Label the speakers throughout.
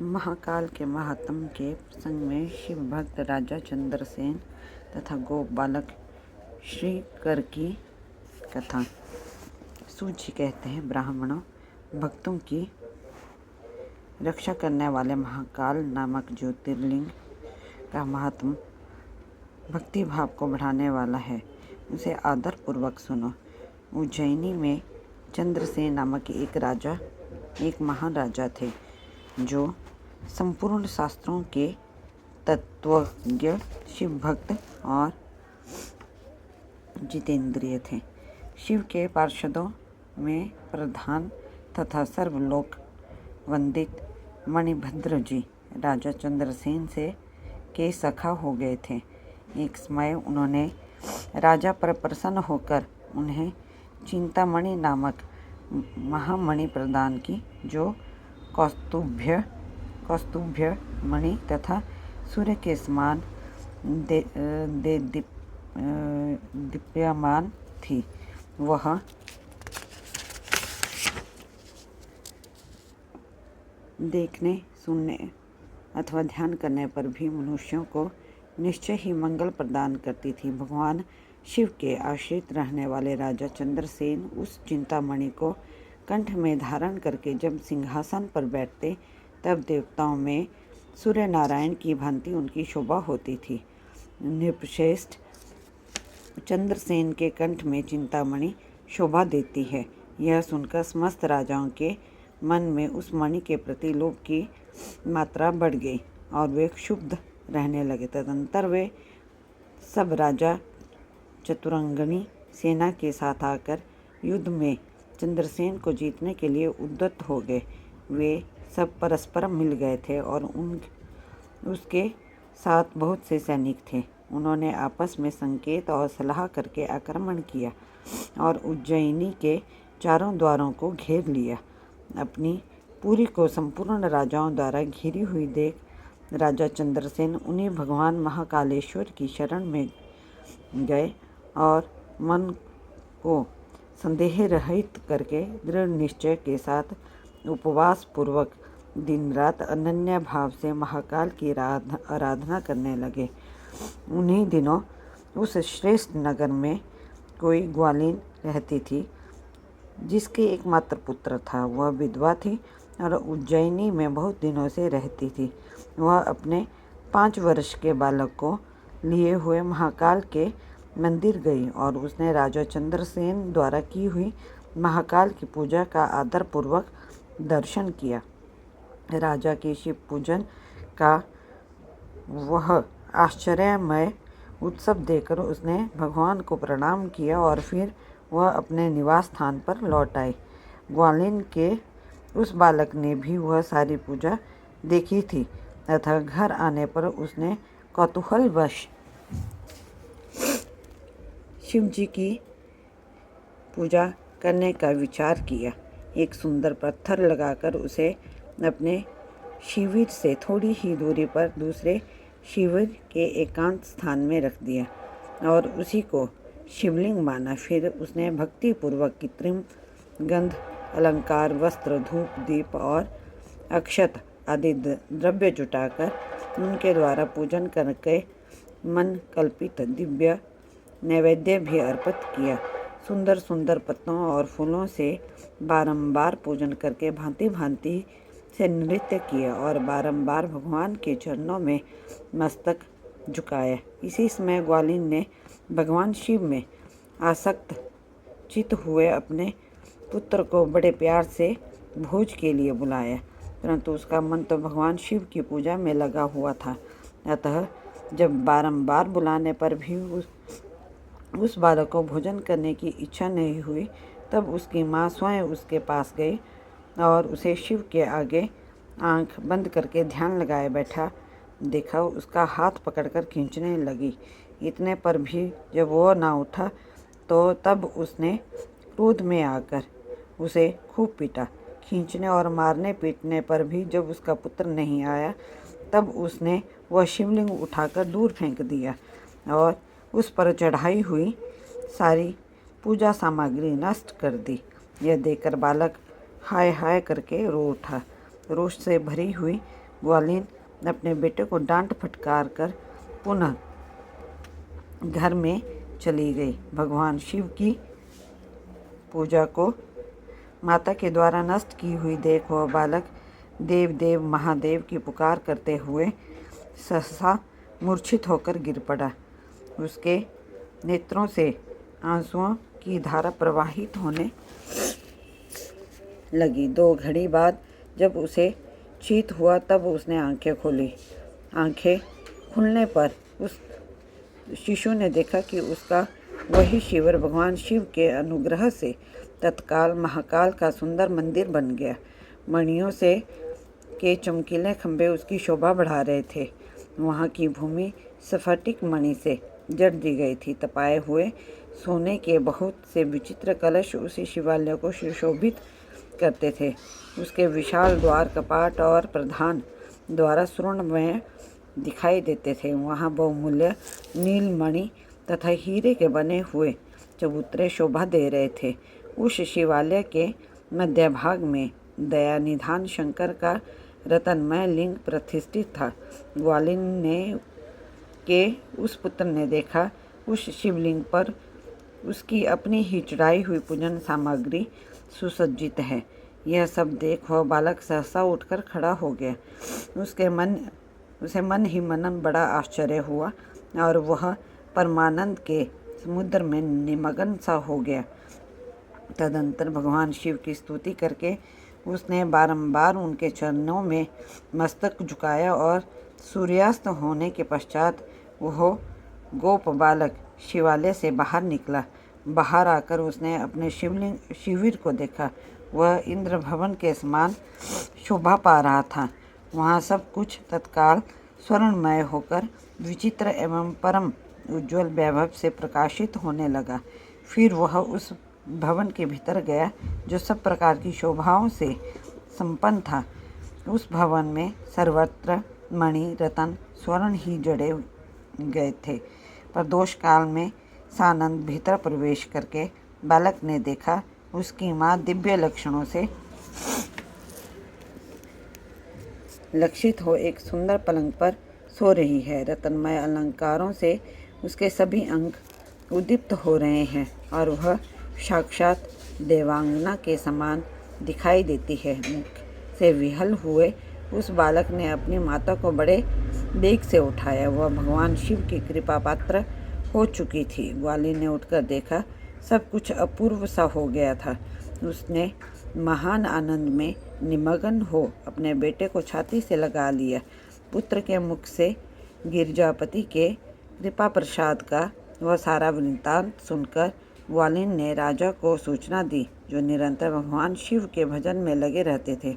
Speaker 1: महाकाल के महात्म के प्रसंग में शिव भक्त राजा चंद्रसेन तथा गोप बालक श्रीकर की कथा। सूची कहते हैं, ब्राह्मणों भक्तों की रक्षा करने वाले महाकाल नामक ज्योतिर्लिंग का महात्म भक्ति भाव को बढ़ाने वाला है। उसे आदर पूर्वक सुनो। उज्जैनी में चंद्रसेन नामक एक महान राजा थे, जो संपूर्ण शास्त्रों के तत्वज्ञ, शिव भक्त और जितेंद्रिय थे। शिव के पार्षदों में प्रधान तथा सर्वलोक वंदित मणिभद्र जी राजा चंद्रसेन के सखा हो गए थे। एक समय उन्होंने राजा पर प्रसन्न होकर उन्हें चिंतामणि नामक महामणि प्रदान की, जो कौस्तुभ्य मणि तथा सूर्य के समान दीप्यमान थी। वह देखने, सुनने अथवा ध्यान करने पर भी मनुष्यों को निश्चय ही मंगल प्रदान करती थी। भगवान शिव के आश्रित रहने वाले राजा चंद्रसेन उस चिंतामणि को कंठ में धारण करके जब सिंहासन पर बैठते, तब देवताओं में सूर्य नारायण की भांति उनकी शोभा होती थी। नृपश्रेष्ठ चंद्रसेन के कंठ में चिंतामणि शोभा देती है, यह सुनकर समस्त राजाओं के मन में उस मणि के प्रति लोभ की मात्रा बढ़ गई और वे क्षुब्ध रहने लगे। तदंतर वे सब राजा चतुरंगनी सेना के साथ आकर युद्ध में चंद्रसेन को जीतने के लिए उद्यत हो गए। वे सब परस्पर मिल गए थे और उसके साथ बहुत से सैनिक थे। उन्होंने आपस में संकेत और सलाह करके आक्रमण किया और उज्जैनी के चारों द्वारों को घेर लिया। अपनी पुरी को संपूर्ण राजाओं द्वारा घिरी हुई देख राजा चंद्रसेन उन्हीं भगवान महाकालेश्वर की शरण में गए और मन को संदेह रहित करके दृढ़ निश्चय के साथ उपवास पूर्वक दिन रात अनन्य भाव से महाकाल की आराधना करने लगे। उन्हीं दिनों उस श्रेष्ठ नगर में कोई ग्वालिन रहती थी, जिसके एकमात्र पुत्र था। वह विधवा थी और उज्जैनी में बहुत दिनों से रहती थी। वह अपने 5 वर्ष के बालक को लिए हुए महाकाल के मंदिर गई और उसने राजा चंद्रसेन द्वारा की हुई महाकाल की पूजा का आदर पूर्वक दर्शन किया। राजा के शिव पूजन का वह आश्चर्यमय उत्सव देखकर उसने भगवान को प्रणाम किया और फिर वह अपने निवास स्थान पर लौट आए। ग्वालिन के उस बालक ने भी वह सारी पूजा देखी थी तथा घर आने पर उसने कौतूहलवश शिव जी की पूजा करने का विचार किया। एक सुंदर पत्थर लगाकर उसे अपने शिविर से थोड़ी ही दूरी पर दूसरे शिविर के एकांत स्थान में रख दिया और उसी को शिवलिंग माना। फिर उसने भक्ति पूर्वक कृत्रिम गंध, अलंकार, वस्त्र, धूप, दीप और अक्षत आदि द्रव्य जुटाकर उनके द्वारा पूजन करके मन कल्पित दिव्य नैवेद्य भी अर्पित किया। सुंदर सुंदर पत्तों और फूलों से बारंबार पूजन करके भांति भांति से नृत्य किया और बारंबार भगवान के चरणों में मस्तक झुकाया। इसी समय ग्वालिन ने भगवान शिव में आसक्त चित हुए अपने पुत्र को बड़े प्यार से भोज के लिए बुलाया, परंतु उसका मन तो भगवान शिव की पूजा में लगा हुआ था। अतः जब बारंबार बुलाने पर भी उस बालक को भोजन करने की इच्छा नहीं हुई, तब उसकी माँ स्वयं उसके पास गई और उसे शिव के आगे आंख बंद करके ध्यान लगाए बैठा देखा। उसका हाथ पकड़कर खींचने लगी। इतने पर भी जब वो ना उठा, तो तब उसने क्रोध में आकर उसे खूब पीटा। खींचने और मारने पीटने पर भी जब उसका पुत्र नहीं आया, तब उसने वह शिवलिंग उठाकर दूर फेंक दिया और उस पर चढ़ाई हुई सारी पूजा सामग्री नष्ट कर दी। यह देखकर बालक हाय हाय करके रो उठा। रोष से भरी हुई ग्वालिन अपने बेटे को डांट फटकार कर पुनः घर में चली गई। भगवान शिव की पूजा को माता के द्वारा नष्ट की हुई देख वह बालक देव देव महादेव की पुकार करते हुए सहसा मूर्छित होकर गिर पड़ा। उसके नेत्रों से आंसुओं की धारा प्रवाहित होने लगी। 2 घड़ी बाद जब उसे चीत हुआ तब उसने आंखें खोली। आंखें खुलने पर उस शिशु ने देखा कि उसका वही शिविर भगवान शिव के अनुग्रह से तत्काल महाकाल का सुंदर मंदिर बन गया। मणियों से के चमकीले खंभे उसकी शोभा बढ़ा रहे थे। वहाँ की भूमि स्फटिक मणि से जड़ दी गई थी। तपाए हुए सोने के बहुत से विचित्र कलश उसी शिवालय को सुशोभित करते थे। उसके विशाल द्वार, कपाट और प्रधान द्वारा स्वर्णमय दिखाई देते थे। वहाँ बहुमूल्य नीलमणि तथा हीरे के बने हुए चबूतरे शोभा दे रहे थे। उस शिवालय के मध्य भाग में दयानिधान शंकर का रत्नमय लिंग प्रतिष्ठित था। ग्वालिन ने के उस पुत्र ने देखा उस शिवलिंग पर उसकी अपनी ही चढ़ाई हुई पूजन सामग्री सुसज्जित है। यह सब देख वह बालक सहसा उठकर खड़ा हो गया। उसे मन ही मन बड़ा आश्चर्य हुआ और वह परमानंद के समुद्र में निमग्न सा हो गया। तदंतर भगवान शिव की स्तुति करके उसने बारंबार उनके चरणों में मस्तक झुकाया और सूर्यास्त होने के पश्चात वह गोप बालक शिवालय से बाहर निकला। बाहर आकर उसने अपने शिविर को देखा। वह इंद्र भवन के समान शोभा पा रहा था। वहाँ सब कुछ तत्काल स्वर्णमय होकर विचित्र एवं परम उज्ज्वल वैभव से प्रकाशित होने लगा। फिर वह उस भवन के भीतर गया जो सब प्रकार की शोभाओं से संपन्न था। उस भवन में सर्वत्र मणि रतन स्वर्ण ही जड़े गए थे। प्रदोष काल में सानंद भीतर प्रवेश करके बालक ने देखा उसकी माँ दिव्य लक्षणों से लक्षित हो एक सुंदर पलंग पर सो रही है। रत्नमय अलंकारों से उसके सभी अंग उद्दीप्त हो रहे हैं और वह साक्षात देवांगना के समान दिखाई देती है। मुख से विहल हुए उस बालक ने अपनी माता को बड़े वेग से उठाया। वह भगवान शिव की कृपा पात्र हो चुकी थी। ग्वालिन ने उठकर देखा सब कुछ अपूर्व सा हो गया था। उसने महान आनंद में निमग्न हो अपने बेटे को छाती से लगा लिया। पुत्र के मुख से गिरजापति के कृपा प्रसाद का वह सारा वृत्तांत सुनकर ग्वालिन ने राजा को सूचना दी, जो निरंतर भगवान शिव के भजन में लगे रहते थे।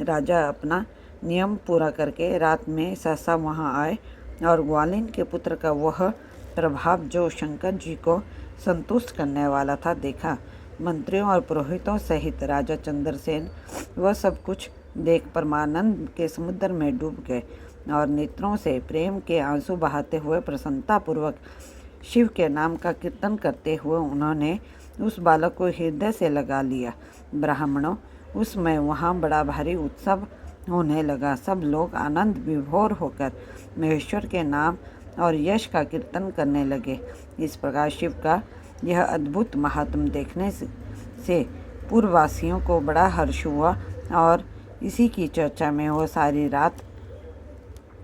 Speaker 1: राजा अपना नियम पूरा करके रात में सहसा वहाँ आए और ग्वालिन के पुत्र का वह प्रभाव जो शंकर जी को संतुष्ट करने वाला था देखा। मंत्रियों और पुरोहितों सहित राजा चंद्रसेन वह सब कुछ देख परमानंद के समुद्र में डूब गए और नेत्रों से प्रेम के आंसू बहाते हुए प्रसन्नतापूर्वक शिव के नाम का कीर्तन करते हुए उन्होंने उस बालक को हृदय से लगा लिया। ब्राह्मणों, उस समय वहाँ बड़ा भारी उत्सव होने लगा। सब लोग आनंद विभोर होकर महेश्वर के नाम और यश का कीर्तन करने लगे। इस प्रकार शिव का यह अद्भुत महात्म देखने से पूर्ववासियों को बड़ा हर्ष हुआ और इसी की चर्चा में वह सारी रात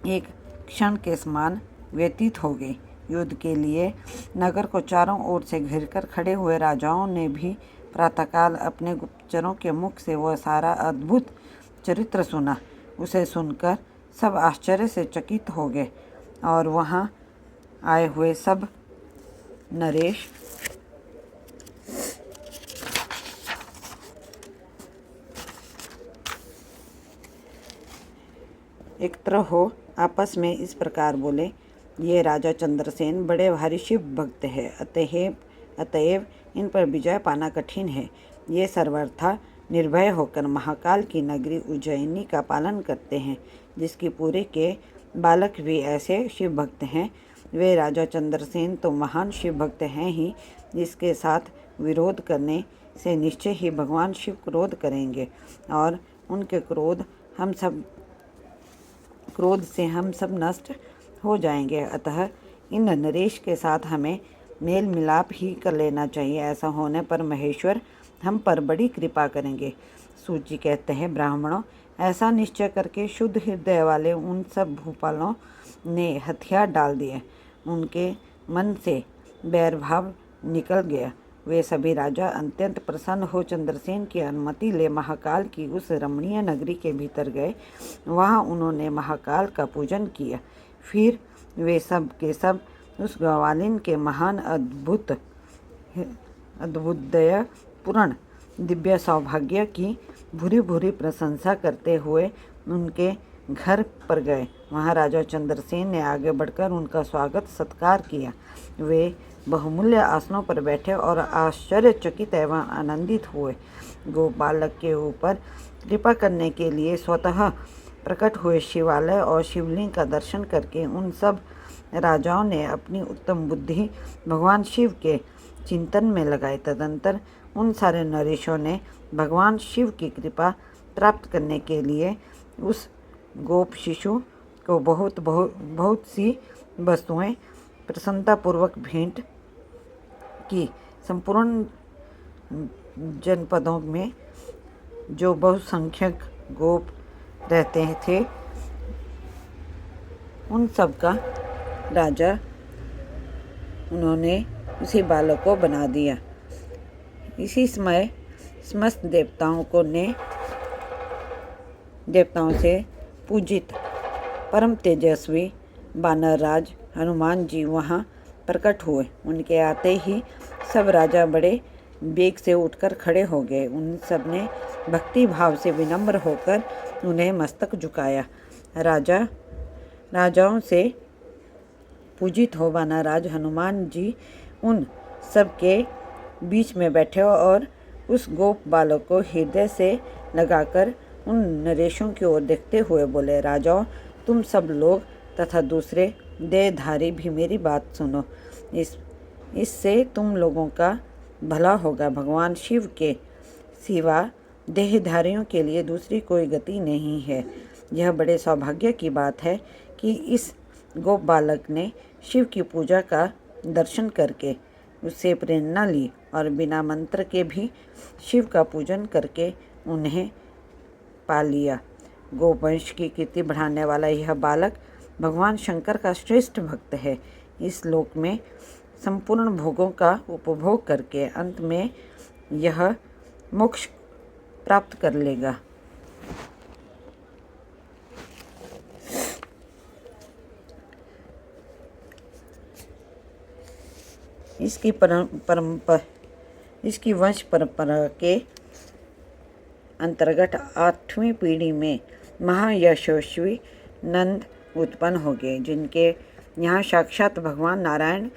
Speaker 1: एक क्षण के समान व्यतीत हो गई। युद्ध के लिए नगर को चारों ओर से घेरकर खड़े हुए राजाओं ने भी प्रातःकाल अपने गुप्तचरों के मुख से वह सारा अद्भुत चरित्र सुना। उसे सुनकर सब आश्चर्य से चकित हो गए और वहाँ आए हुए सब नरेश एकत्र हो आपस में इस प्रकार बोले, ये राजा चंद्रसेन बड़े भारी शिव भक्त है, अतएव इन पर विजय पाना कठिन है। ये सर्वथा निर्भय होकर महाकाल की नगरी उज्जैनी का पालन करते हैं, जिसकी पुरी के बालक भी ऐसे शिव भक्त हैं। वे राजा चंद्रसेन तो महान शिव भक्त हैं ही, जिसके साथ विरोध करने से निश्चय ही भगवान शिव क्रोध करेंगे और उनके क्रोध हम सब क्रोध से हम सब नष्ट हो जाएंगे। अतः इन नरेश के साथ हमें मेल मिलाप ही कर लेना चाहिए। ऐसा होने पर महेश्वर हम पर बड़ी कृपा करेंगे। सूत जी कहते हैं, ब्राह्मणों, ऐसा निश्चय करके शुद्ध हृदय वाले उन सब भूपालों ने हथियार डाल दिए। उनके मन से बैरभाव निकल गया। वे सभी राजा अत्यंत प्रसन्न हो चंद्रसेन की अनुमति ले महाकाल की उस रमणीय नगरी के भीतर गए। वहाँ उन्होंने महाकाल का पूजन किया। फिर वे सब के सब उस ग्वालिन के महान अद्भुतदय पूर्ण दिव्य सौभाग्य की भूरी भूरी प्रशंसा करते हुए उनके घर पर गए। वहाँ राजा चंद्रसेन ने आगे बढ़कर उनका स्वागत सत्कार किया। वे बहुमूल्य आसनों पर बैठे और आश्चर्यचकित एवं आनंदित हुए। गोपालक के ऊपर कृपा करने के लिए स्वतः प्रकट हुए शिवालय और शिवलिंग का दर्शन करके उन सब राजाओं ने अपनी उत्तम बुद्धि भगवान शिव के चिंतन में लगाई। तदंतर उन सारे नरेशों ने भगवान शिव की कृपा प्राप्त करने के लिए उस गोप शिशु को बहुत सी वस्तुएं प्रसन्नतापूर्वक भेंट की। संपूर्ण जनपदों में जो बहुसंख्यक गोप रहते थे, उन सब का राजा उन्होंने उसी बालक को बना दिया। इसी समय समस्त देवताओं से पूजित परम तेजस्वी वानरराज हनुमान जी वहाँ प्रकट हुए। उनके आते ही सब राजा बड़े वेग से उठकर खड़े हो गए। उन सब ने भक्ति भाव से विनम्र होकर उन्हें मस्तक झुकाया। राजाओं से पूजित हो वानरराज हनुमान जी उन सब के बीच में बैठे और उस गोप बालक को हृदय से लगाकर उन नरेशों की ओर देखते हुए बोले, राजाओं, तुम सब लोग तथा दूसरे देहधारी भी मेरी बात सुनो। इससे तुम लोगों का भला होगा। भगवान शिव के सिवा देहधारियों के लिए दूसरी कोई गति नहीं है। यह बड़े सौभाग्य की बात है कि इस गोप बालक ने शिव की पूजा का दर्शन करके उससे प्रेरणा ली और बिना मंत्र के भी शिव का पूजन करके उन्हें पा लिया। गोवंश की कीर्ति बढ़ाने वाला यह बालक भगवान शंकर का श्रेष्ठ भक्त है। इस लोक में संपूर्ण भोगों का उपभोग करके अंत में यह मोक्ष प्राप्त कर लेगा। इसकी वंश परंपरा के अंतर्गत 8वीं पीढ़ी में महायशस्वी नंद उत्पन्न हो गए, जिनके यहाँ साक्षात भगवान नारायण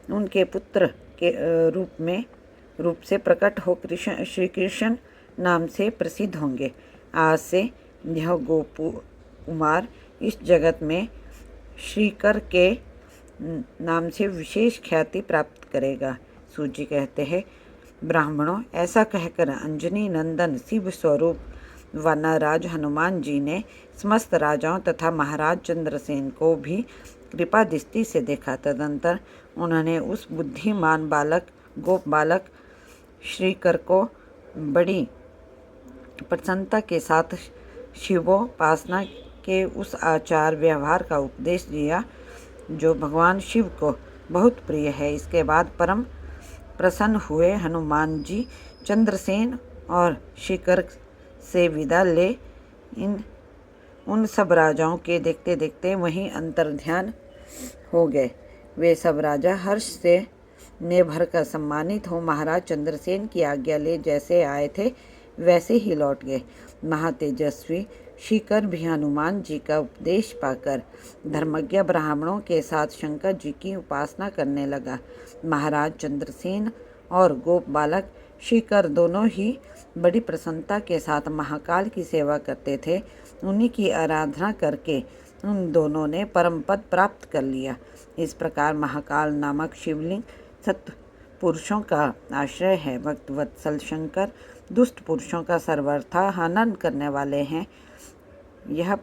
Speaker 1: उनके पुत्र के रूप से प्रकट हो श्री कृष्ण नाम से प्रसिद्ध होंगे। आज से यह गोपु कुमार इस जगत में श्रीकर के नाम से विशेष ख्याति प्राप्त करेगा। सूजी कहते हैं, ब्राह्मणों, ऐसा कहकर अंजनी नंदन शिव स्वरूप वानरराज हनुमान जी ने समस्त राजाओं तथा महाराज चंद्रसेन को भी कृपा दृष्टि से देखा। तदंतर उन्होंने उस बुद्धिमान गोप बालक श्रीकर को बड़ी प्रसन्नता के साथ शिवोपासना के उस आचार व्यवहार का उपदेश दिया जो भगवान शिव को बहुत प्रिय है। इसके बाद परम प्रसन्न हुए हनुमान जी चंद्रसेन और शिकर से विदा ले उन सब राजाओं के देखते देखते वहीं अंतर्ध्यान हो गए। वे सब राजा हर्ष से ने भरकर सम्मानित हो महाराज चंद्रसेन की आज्ञा ले जैसे आए थे वैसे ही लौट गए। महातेजस्वी शिकर भी हनुमान जी का उपदेश पाकर धर्मज्ञ ब्राह्मणों के साथ शंकर जी की उपासना करने लगा। महाराज चंद्रसेन और गोप बालक शिकर दोनों ही बड़ी प्रसन्नता के साथ महाकाल की सेवा करते थे। उन्हीं की आराधना करके उन दोनों ने परम पद प्राप्त कर लिया। इस प्रकार महाकाल नामक शिवलिंग सत्य पुरुषों का आश्रय है। भक्त वत्सल शंकर दुष्ट पुरुषों का सर्वथा हनन करने वाले हैं। यह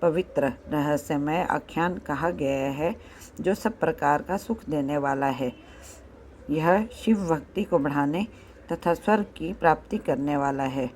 Speaker 1: पवित्र रहस्यमय आख्यान कहा गया है जो सब प्रकार का सुख देने वाला है। यह शिव भक्ति को बढ़ाने तथा स्वर्ग की प्राप्ति करने वाला है।